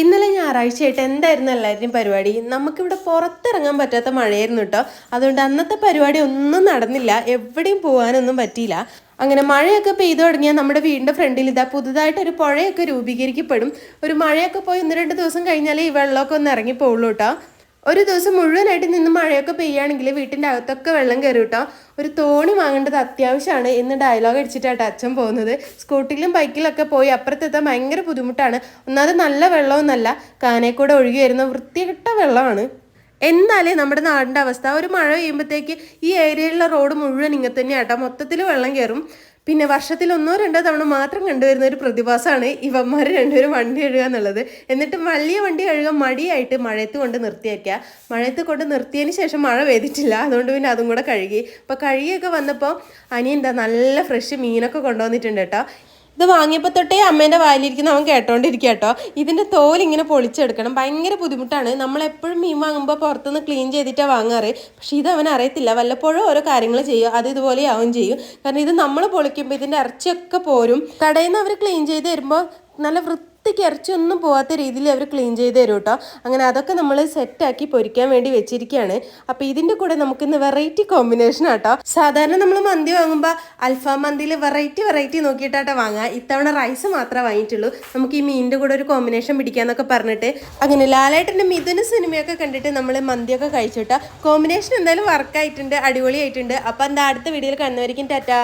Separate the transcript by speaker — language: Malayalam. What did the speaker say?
Speaker 1: ഇന്നലെ ഞായറാഴ്ചയായിട്ട് എന്തായിരുന്നു എല്ലാവരുടെയും പരിപാടി? നമുക്കിവിടെ പുറത്തിറങ്ങാൻ പറ്റാത്ത മഴയായിരുന്നു കേട്ടോ. അതുകൊണ്ട് അന്നത്തെ പരിപാടി ഒന്നും നടന്നില്ല, എവിടെയും പോകാനൊന്നും പറ്റിയില്ല. അങ്ങനെ മഴയൊക്കെ പെയ്തു തുടങ്ങിയാൽ നമ്മുടെ വീടിൻ്റെ ഫ്രണ്ടിൽ ഇതാ പുതുതായിട്ടൊരു പുഴയൊക്കെ രൂപീകരിക്കപ്പെടും. ഒരു മഴയൊക്കെ പോയി 1-2 ദിവസം കഴിഞ്ഞാലേ ഈ വെള്ളമൊക്കെ ഒന്ന് ഇറങ്ങിപ്പോവുള്ളൂ കേട്ടോ. ഒരു ദിവസം മുഴുവനായിട്ട് നിന്ന് മഴയൊക്കെ പെയ്യുകയാണെങ്കിൽ വീട്ടിൻ്റെ അകത്തൊക്കെ വെള്ളം കയറി കേട്ടോ. ഒരു തോണി വാങ്ങേണ്ടത് അത്യാവശ്യമാണ് എന്ന് ഡയലോഗ് അടിച്ചിട്ടാണ് അച്ഛൻ പോകുന്നത്. സ്കൂട്ടിലും ബൈക്കിലൊക്കെ പോയി അപ്പുറത്തെത്താൻ ഭയങ്കര ബുദ്ധിമുട്ടാണ്. ഒന്നാമത് നല്ല വെള്ളമൊന്നുമല്ല, കാനേക്കൂടെ ഒഴുകി വരുന്ന വൃത്തികെട്ട വെള്ളമാണ്. എന്നാലേ നമ്മുടെ നാടിൻ്റെ അവസ്ഥ, ഒരു മഴ പെയ്യുമ്പോഴത്തേക്ക് ഈ ഏരിയയിലുള്ള റോഡ് മുഴുവൻ ഇങ്ങനെ തന്നെയാട്ടോ, മൊത്തത്തിൽ വെള്ളം കയറും. പിന്നെ വർഷത്തിൽ 1-2 തവണ മാത്രം കണ്ടുവരുന്ന ഒരു പ്രതിഭാസമാണ് ഇവന്മാർ രണ്ടുപേരും വണ്ടി കഴുകുക എന്നുള്ളത്. എന്നിട്ട് വലിയ വണ്ടി കഴുകാൻ മടിയായിട്ട് മഴയത്ത് കൊണ്ട് നിർത്തിയേക്കുക. മഴയത്ത് കൊണ്ട് നിർത്തിയതിന് ശേഷം മഴ പെയ്തിട്ടില്ല, അതുകൊണ്ട് പിന്നെ അതും കൂടെ കഴുകി. അപ്പോൾ കഴുകിയൊക്കെ വന്നപ്പോൾ അനിയൻ എന്താ നല്ല ഫ്രഷ് മീനൊക്കെ കൊണ്ടുവന്നിട്ടുണ്ട് കേട്ടോ. ഇത് വാങ്ങിയപ്പോൾ തൊട്ടേ അമ്മേൻ്റെ വായിലിരിക്കുന്ന അവൻ കേട്ടോണ്ടിരിക്കുക കേട്ടോ. ഇതിൻ്റെ തോലിങ്ങനെ പൊളിച്ചെടുക്കണം, ഭയങ്കര ബുദ്ധിമുട്ടാണ്. നമ്മളെപ്പോഴും മീൻ വാങ്ങുമ്പോൾ പുറത്തുനിന്ന് ക്ലീൻ ചെയ്തിട്ടാണ് വാങ്ങാറ്. പക്ഷേ ഇത് അവൻ അറിയത്തില്ല, വല്ലപ്പോഴും ഓരോ കാര്യങ്ങൾ ചെയ്യും, അത് ഇതുപോലെ ആവും ചെയ്യും. കാരണം ഇത് നമ്മൾ പൊളിക്കുമ്പോൾ ഇതിൻ്റെ ഇറച്ചിയൊക്കെ പോരും. കടയിൽ നിന്ന് അവർ ക്ലീൻ ചെയ്ത് തരുമ്പോൾ നല്ല വൃത്തിക്ക് ഇറച്ചിയൊന്നും പോകാത്ത രീതിയിൽ അവർ ക്ലീൻ ചെയ്ത് തരും കേട്ടോ. അങ്ങനെ അതൊക്കെ നമ്മൾ സെറ്റാക്കി പൊരിക്കാൻ വേണ്ടി വെച്ചിരിക്കുകയാണ്. അപ്പോൾ ഇതിൻ്റെ കൂടെ നമുക്കിന്ന് വെറൈറ്റി കോമ്പിനേഷൻ ആട്ടോ. സാധാരണ നമ്മൾ മന്തി വാങ്ങുമ്പോൾ അൽഫാം മന്തിയിൽ വെറൈറ്റി നോക്കിയിട്ടാട്ടോ വാങ്ങുക. ഇത്തവണ റൈസ് മാത്രമേ വാങ്ങിയിട്ടുള്ളൂ, നമുക്ക് ഈ മീനിൻ്റെ കൂടെ ഒരു കോമ്പിനേഷൻ പിടിക്കാന്നൊക്കെ പറഞ്ഞിട്ട്. അങ്ങനെ ലാലേട്ടൻ്റെ മിഥുന സിനിമയൊക്കെ കണ്ടിട്ട് നമ്മൾ മന്തിയൊക്കെ കഴിച്ചിട്ടോ. കോമ്പിനേഷൻ എന്തായാലും വർക്കായിട്ടുണ്ട്, അടിപൊളിയായിട്ടുണ്ട്. അപ്പോൾ എന്താ അടുത്ത വീഡിയോയിൽ കാണുന്നവരിക്കും ടാറ്റാ.